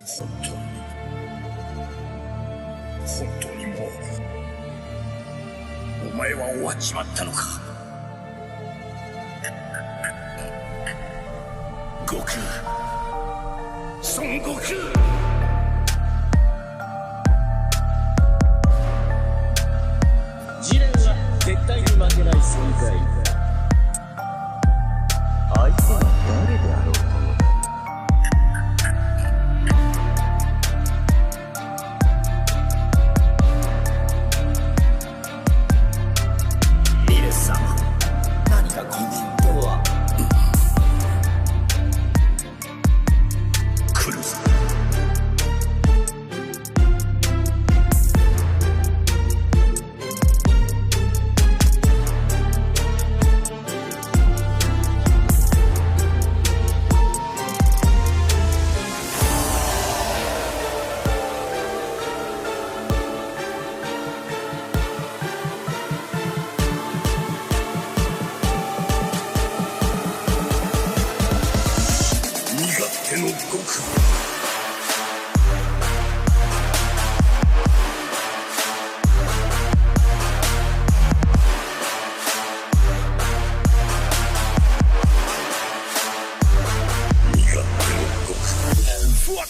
本当にもうお前は終わっちまったのか。悟空、孫悟空。ジレンは絶対に負けない存在。相手は誰であろうとも。ミレス様、何かコメントは。来るぞ。身勝手の悟空。身勝手の悟空。ふわっ。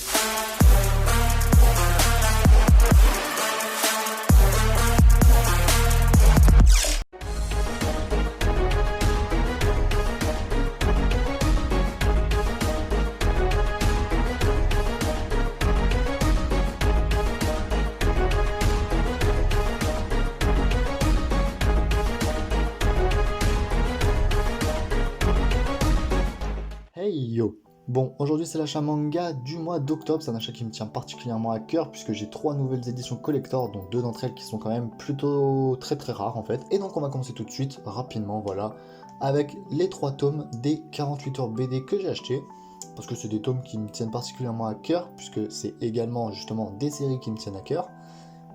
Hey yo! Bon, aujourd'hui c'est l'achat manga du mois d'octobre, c'est un achat qui me tient particulièrement à cœur puisque j'ai 3 nouvelles éditions collector, dont 2 d'entre elles qui sont quand même plutôt très rares en fait. Et donc on va commencer tout de suite, rapidement, voilà, avec les 3 tomes des 48 heures BD que j'ai achetés, parce que c'est des tomes qui me tiennent particulièrement à cœur, puisque c'est également justement des séries qui me tiennent à cœur.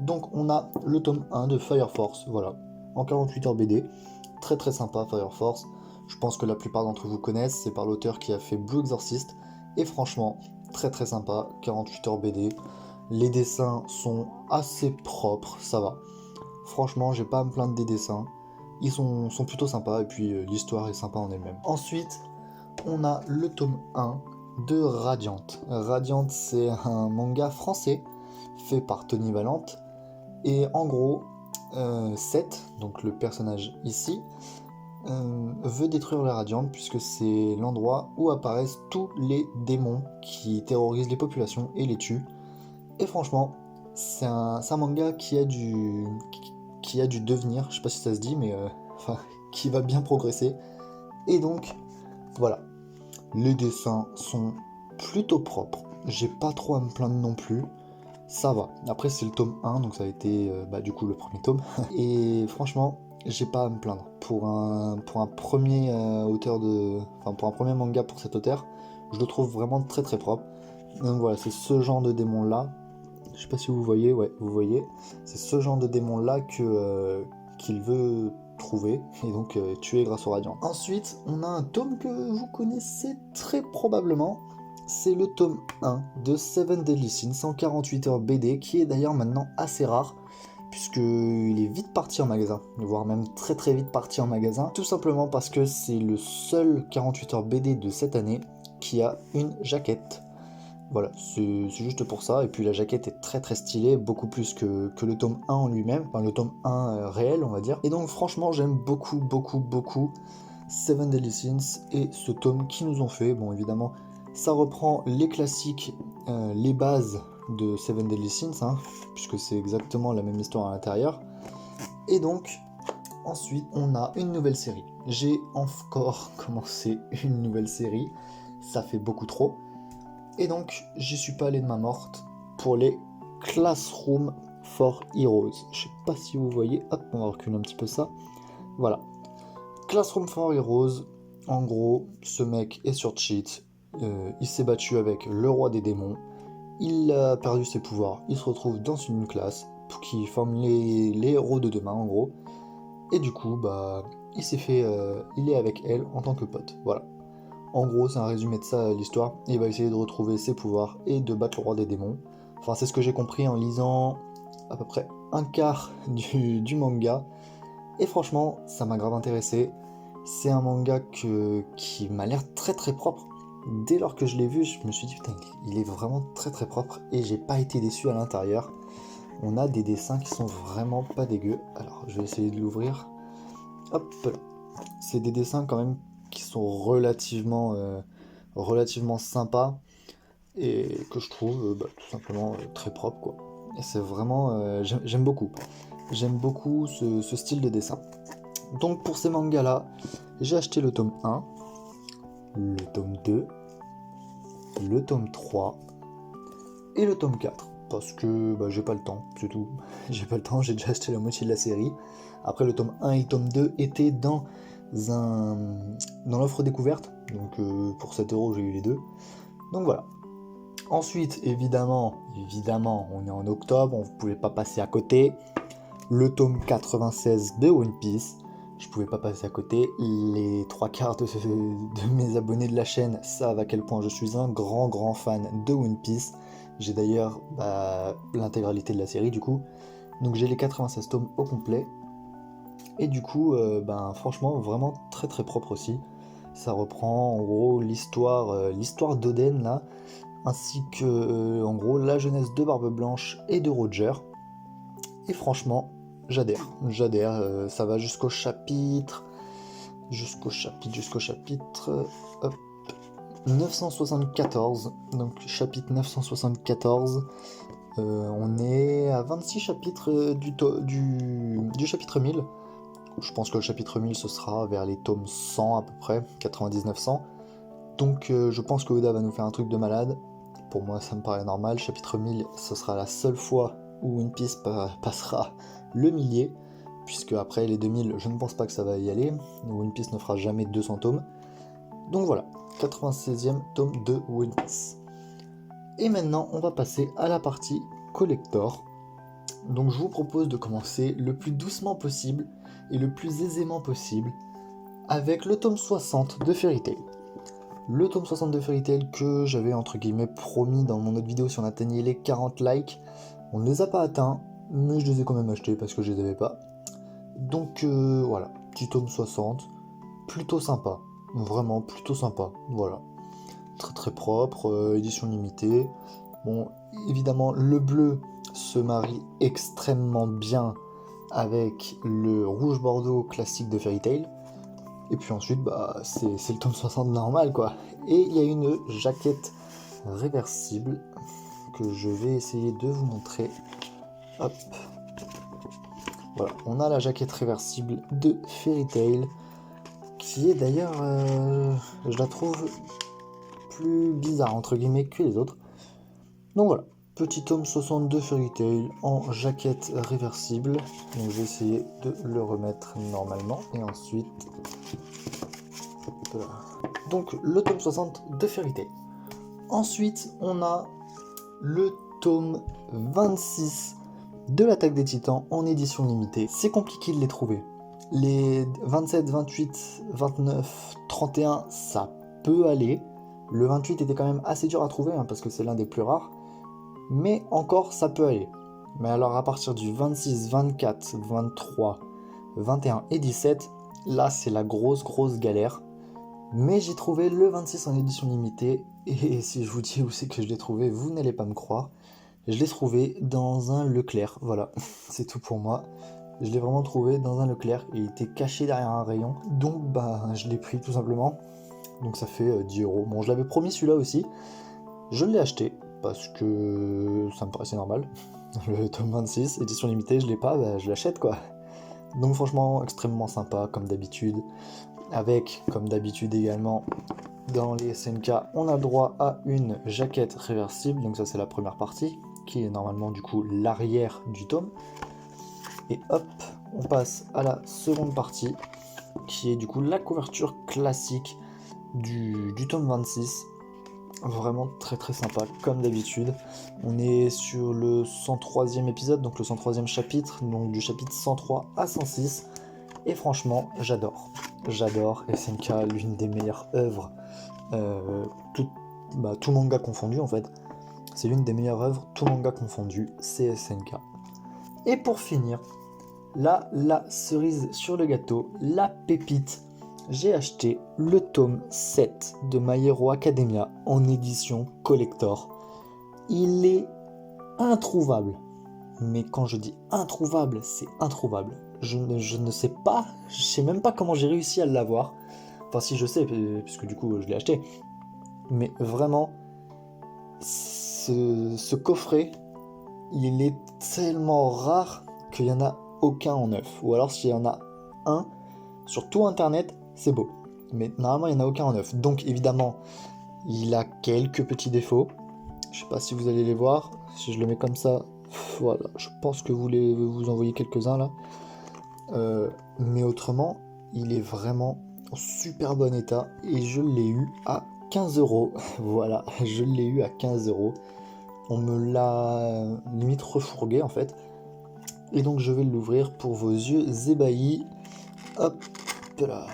Donc on a le tome 1 de Fire Force, voilà, en 48 heures BD, très sympa Fire Force. Je pense que la plupart d'entre vous connaissent, c'est par l'auteur qui a fait Blue Exorcist, et franchement, très sympa, 48 heures BD. Les dessins sont assez propres, ça va. Franchement, j'ai pas à me plaindre des dessins, ils sont plutôt sympas, et puis l'histoire est sympa en elle-même. Ensuite, on a le tome 1 de Radiant. Radiant, c'est un manga français, fait par Tony Valente, et en gros, Seth, donc le personnage ici, veut détruire la Radiante puisque c'est l'endroit où apparaissent tous les démons qui terrorisent les populations et les tuent. Et franchement, c'est un manga qui a du devenir, je sais pas si ça se dit, mais qui va bien progresser. Et donc, voilà. Les dessins sont plutôt propres, j'ai pas trop à me plaindre non plus. Ça va. Après, c'est le tome 1, donc ça a été du coup le premier tome. Et franchement, j'ai pas à me plaindre. Pour un premier pour un premier manga pour cet auteur, je le trouve vraiment très propre. Donc voilà, c'est ce genre de démon là. Je sais pas si vous voyez, ouais, vous voyez. C'est ce genre de démon là qu'il veut trouver et donc tuer grâce au Radiant. Ensuite, on a un tome que vous connaissez très probablement. C'est le tome 1 de Seven Deadly Sins, 148 heures BD, qui est d'ailleurs maintenant assez rare, puisqu'il est vite parti en magasin, voire même très vite parti en magasin, tout simplement parce que c'est le seul 48 heures BD de cette année qui a une jaquette. Voilà, c'est juste pour ça, et puis la jaquette est très stylée, beaucoup plus que le tome 1 en lui-même, enfin le tome 1 réel on va dire. Et donc franchement j'aime beaucoup Seven Deadly Sins et ce tome qu'ils nous ont fait. Bon évidemment, ça reprend les classiques, les bases de Seven Deadly Sins, hein, puisque c'est exactement la même histoire à l'intérieur. Et donc, ensuite, on a une nouvelle série. J'ai encore commencé une nouvelle série, ça fait beaucoup trop. Et donc, j'y suis pas allé de main morte pour les Classroom for Heroes. Je sais pas si vous voyez, hop, on va reculer un petit peu ça. Voilà. Classroom for Heroes, en gros, ce mec est sur cheat. Il s'est battu avec le roi des démons, il a perdu ses pouvoirs, il se retrouve dans une classe qui forme les héros de demain en gros, et du coup il est avec elle en tant que pote, voilà. En gros, c'est un résumé de ça, l'histoire. Il va essayer de retrouver ses pouvoirs et de battre le roi des démons. Enfin, c'est ce que j'ai compris en lisant à peu près un quart du manga. Et franchement, ça m'a grave intéressé. C'est un manga qui m'a l'air très très propre. Dès lors que je l'ai vu, je me suis dit, putain, il est vraiment très très propre. Et j'ai pas été déçu à l'intérieur. On a des dessins qui sont vraiment pas dégueux. Alors, je vais essayer de l'ouvrir. Hop là. C'est des dessins quand même qui sont relativement sympas. Et que je trouve tout simplement très propre, quoi. Et c'est vraiment... j'aime beaucoup. J'aime beaucoup ce style de dessin. Donc pour ces mangas là, j'ai acheté le tome 1, le tome 2, le tome 3 et le tome 4. Parce que j'ai pas le temps, c'est tout. J'ai pas le temps, j'ai déjà acheté la moitié de la série. Après le tome 1 et le tome 2 étaient dans l'offre découverte. Donc pour 7€, j'ai eu les deux. Donc voilà. Ensuite, évidemment, on est en octobre, on ne pouvait pas passer à côté. Le tome 96 de One Piece, je pouvais pas passer à côté. Les 3/4 de mes abonnés de la chaîne savent à quel point je suis un grand fan de One Piece. J'ai d'ailleurs l'intégralité de la série du coup. Donc j'ai les 96 tomes au complet. Et du coup, franchement, vraiment très très propre aussi. Ça reprend en gros l'histoire d'Oden là, ainsi que en gros la jeunesse de Barbe Blanche et de Roger. Et franchement, j'adhère, ça va jusqu'au chapitre, hop, 974, donc chapitre 974, on est à 26 chapitres du chapitre 1000, je pense que le chapitre 1000 ce sera vers les tomes 100 à peu près, 99-100, donc je pense que Oda va nous faire un truc de malade, pour moi ça me paraît normal, chapitre 1000 ce sera la seule fois où One Piece passera le millier, puisque après les 2000, je ne pense pas que ça va y aller. One Piece ne fera jamais 200 tomes. Donc voilà, 96e tome de One Piece. Et maintenant, on va passer à la partie collector. Donc je vous propose de commencer le plus doucement possible et le plus aisément possible avec le tome 60 de Fairy Tail. Le tome 60 de Fairy Tail que j'avais entre guillemets promis dans mon autre vidéo si on atteignait les 40 likes. On ne les a pas atteints, mais je les ai quand même achetés parce que je les avais pas. Donc voilà, petit tome 60, plutôt sympa, vraiment plutôt sympa, voilà. Très très propre, édition limitée. Bon, évidemment, le bleu se marie extrêmement bien avec le rouge bordeaux classique de Fairy Tail. Et puis ensuite, c'est le tome 60 normal, quoi. Et il y a une jaquette réversible que je vais essayer de vous montrer. Hop. Voilà, on a la jaquette réversible de Fairy Tail, qui est d'ailleurs, je la trouve plus bizarre, entre guillemets, que les autres. Donc voilà, petit tome 62 Fairy Tail en jaquette réversible. Donc je vais essayer de le remettre normalement, et ensuite... Voilà. Donc le tome 60 de Fairy Tail. Ensuite, on a le tome 26 de l'Attaque des Titans en édition limitée. C'est compliqué de les trouver. Les 27, 28, 29, 31, ça peut aller. Le 28 était quand même assez dur à trouver, parce que c'est l'un des plus rares. Mais encore, ça peut aller. Mais alors à partir du 26, 24, 23, 21 et 17, là c'est la grosse galère. Mais j'ai trouvé le 26 en édition limitée, et si je vous dis où c'est que je l'ai trouvé, vous n'allez pas me croire. Je l'ai trouvé dans un Leclerc, voilà, c'est tout pour moi. Je l'ai vraiment trouvé dans un Leclerc, il était caché derrière un rayon, donc je l'ai pris tout simplement. Donc ça fait 10 €. Bon, je l'avais promis celui-là aussi, je l'ai acheté, parce que ça me paraissait normal. Le tome 26, édition limitée, je l'ai pas, je l'achète quoi. Donc franchement, extrêmement sympa, comme d'habitude. Avec, comme d'habitude également, dans les SNK, on a le droit à une jaquette réversible. Donc ça c'est la première partie, qui est normalement du coup l'arrière du tome. Et hop, on passe à la seconde partie, qui est du coup la couverture classique du tome 26. Vraiment très sympa, comme d'habitude. On est sur le 103e épisode, donc le 103e chapitre, donc du chapitre 103 à 106. Et franchement, j'adore. J'adore SNK, l'une des meilleures œuvres, tout, tout manga confondu en fait. C'est l'une des meilleures œuvres, tout manga confondu, c'est SNK. Et pour finir, là, la cerise sur le gâteau, la pépite, j'ai acheté le tome 7 de My Hero Academia en édition collector. Il est introuvable. Mais quand je dis introuvable, c'est introuvable. Je ne sais pas, je sais même pas comment j'ai réussi à l'avoir. Enfin si je sais, puisque du coup je l'ai acheté. Mais vraiment, ce coffret, il est tellement rare qu'il n'y en a aucun en neuf. Ou alors s'il y en a un, sur tout internet, c'est beau. Mais normalement il n'y en a aucun en neuf. Donc évidemment, il a quelques petits défauts. Je sais pas si vous allez les voir. Si je le mets comme ça, voilà, je pense que vous en voyez quelques-uns là. Mais autrement, il est vraiment en super bon état et je l'ai eu à 15 €. Voilà, je l'ai eu à 15 €. On me l'a limite refourgué en fait. Et donc je vais l'ouvrir pour vos yeux ébahis. Hop là.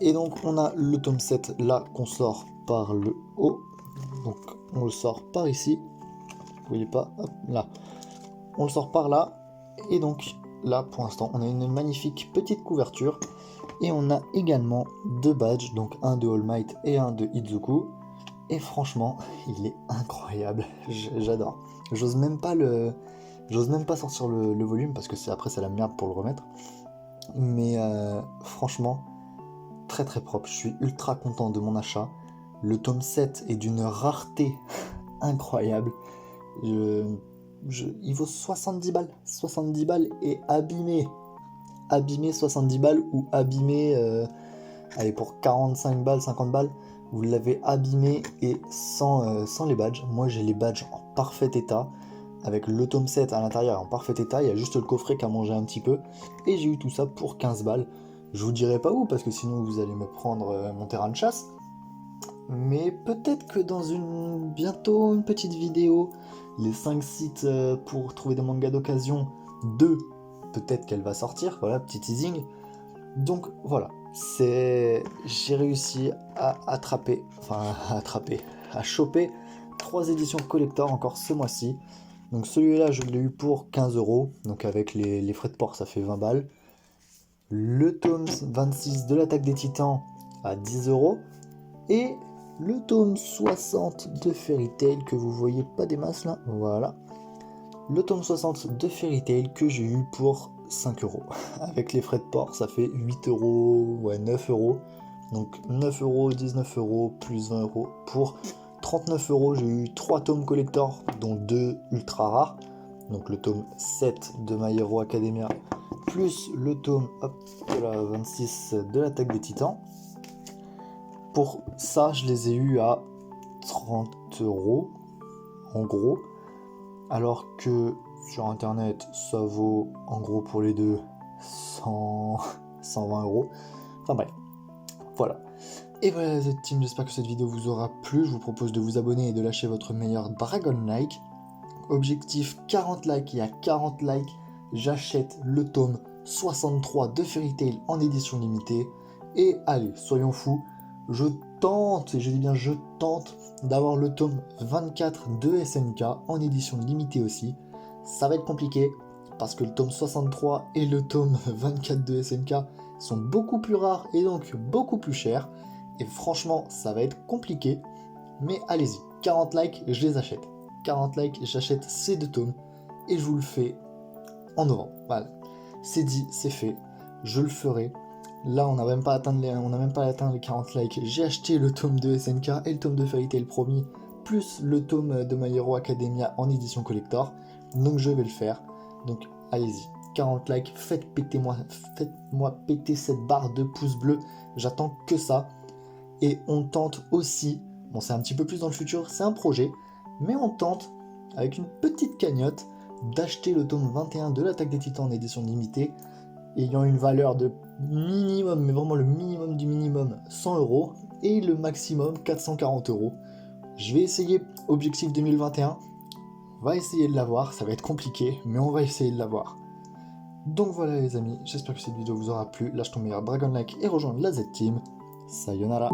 Et donc on a le tome 7 là qu'on sort par le haut. Donc on le sort par ici. Vous voyez pas, hop, là. On le sort par là. Et donc là pour l'instant on a une magnifique petite couverture. Et on a également deux badges, donc un de All Might et un de Izuku. Et franchement, il est incroyable. J'adore. J'ose même pas sortir le volume parce que après c'est la merde pour le remettre. Mais franchement, très très propre. Je suis ultra content de mon achat. Le tome 7 est d'une rareté incroyable. Il vaut 70 balles. 70 balles et abîmé. Abîmé 70 balles ou abîmé allez, pour 45 balles, 50 balles. Vous l'avez abîmé et sans les badges. Moi j'ai les badges en parfait état. Avec le tome 7 à l'intérieur en parfait état. Il y a juste le coffret qui a mangé un petit peu. Et j'ai eu tout ça pour 15 balles. Je vous dirai pas où parce que sinon vous allez me prendre mon terrain de chasse. Mais peut-être que dans bientôt une petite vidéo, les 5 sites pour trouver des mangas d'occasion 2, peut-être qu'elle va sortir. Voilà, petit teasing. Donc voilà. J'ai réussi à choper 3 éditions collector encore ce mois-ci. Donc celui-là je l'ai eu pour 15 €, donc avec les frais de port ça fait 20 balles. Le tome 26 de l'attaque des titans à 10 € et le tome 60 de Fairy Tail que vous voyez pas des masses là, voilà. Le tome 60 de Fairy Tail que j'ai eu pour 5 €. Avec les frais de port, ça fait 8 €, ouais 9 €. Donc 9 €, 19 € plus 20 € pour 39 €. J'ai eu 3 tomes collector, dont 2 ultra rares. Donc le tome 7 de My Hero Academia, plus le tome 26 de l'attaque des titans. Pour ça, je les ai eu à 30 € en gros. Alors que sur internet, ça vaut en gros pour les deux 120 €. Enfin bref, voilà. Et voilà cette team, j'espère que cette vidéo vous aura plu. Je vous propose de vous abonner et de lâcher votre meilleur Dragon Like. Objectif 40 likes, et à 40 likes, j'achète le tome 63 de Fairy Tail en édition limitée. Et allez, soyons fous, je tente, et je dis bien je tente, d'avoir le tome 24 de SNK en édition limitée aussi. Ça va être compliqué, parce que le tome 63 et le tome 24 de SNK sont beaucoup plus rares et donc beaucoup plus chers. Et franchement, ça va être compliqué, mais allez-y, 40 likes, je les achète. 40 likes, j'achète ces 2 tomes, et je vous le fais en novembre. Voilà, c'est dit, c'est fait, je le ferai. Là, on n'a même pas atteint les 40 likes. J'ai acheté le tome de SNK et le tome de Fairy Tail promis, plus le tome de My Hero Academia en édition collector. Donc je vais le faire. Donc allez-y, 40 likes, faites-moi péter cette barre de pouces bleus. J'attends que ça. Et on tente aussi, bon c'est un petit peu plus dans le futur, c'est un projet, mais on tente, avec une petite cagnotte, d'acheter le tome 21 de l'attaque des titans en édition limitée, ayant une valeur de minimum, mais vraiment le minimum du minimum, 100 €, et le maximum 440 €. Je vais essayer, objectif 2021, on va essayer de l'avoir, ça va être compliqué, mais on va essayer de l'avoir. Donc voilà les amis, j'espère que cette vidéo vous aura plu. Lâche ton meilleur Dragon Like et rejoins la Z-Team. Sayonara.